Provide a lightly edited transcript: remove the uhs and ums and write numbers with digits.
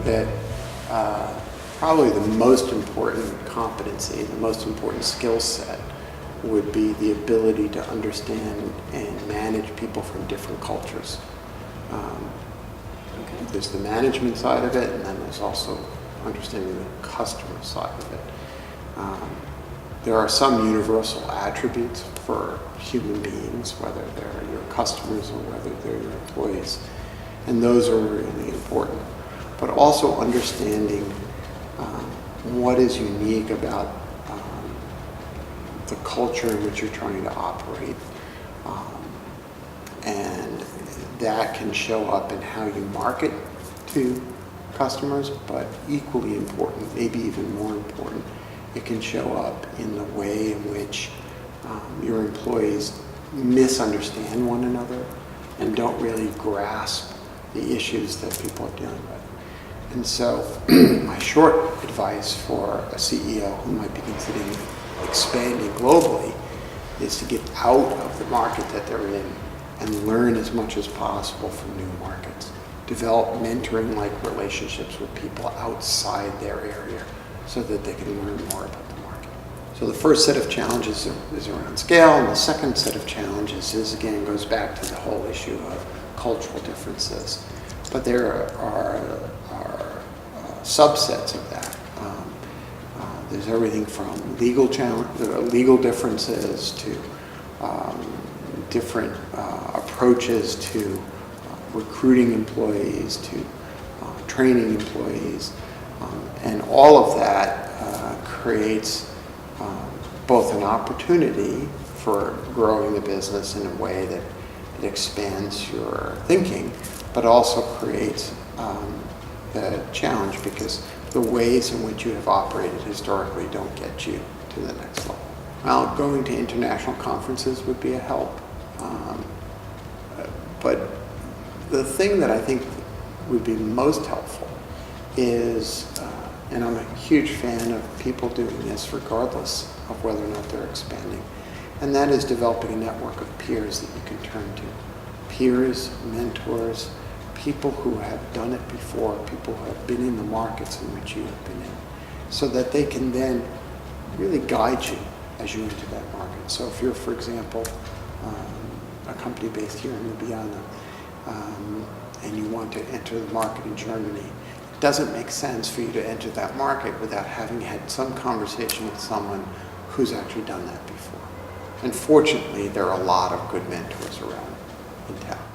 that probably the most important competency, the most important skill set would be the ability to understand and manage people from different cultures. There's the management side of it, and then there's also understanding the customer side of it. There are some universal attributes for human beings, whether they're your customers or whether they're your employees, and those are really important. But also understanding what is unique about the culture in which you're trying to operate, and that can show up in how you market to customers, but equally important, maybe even more important, it can show up in the way in which your employees misunderstand one another and don't really grasp the issues that people are dealing with. And so my short advice for a CEO who might be considering expanding globally is to get out of the market that they're in and learn as much as possible from new markets. Develop mentoring-like relationships with people outside their area so that they can learn more about the market. So the first set of challenges is around scale, and the second set of challenges again goes back to the whole issue of cultural differences. But there are subsets of that. There's everything from legal differences to different approaches to recruiting employees, to training employees, and all of that creates both an opportunity for growing the business in a way that it expands your thinking, but also creates the challenge because the ways in which you have operated historically don't get you to the next level. Well, going to international conferences would be a help. But the thing that I think would be most helpful is, and I'm a huge fan of people doing this regardless of whether or not they're expanding, and that is developing a network of peers that you can turn to. Peers, mentors, people who have done it before, people who have been in the markets in which you have been in, so that they can then really guide you as you enter that market. So if you're, for example, a company based here in Ljubljana, and you want to enter the market in Germany, it doesn't make sense for you to enter that market without having had some conversation with someone who's actually done that before. And fortunately, there are a lot of good mentors around in town.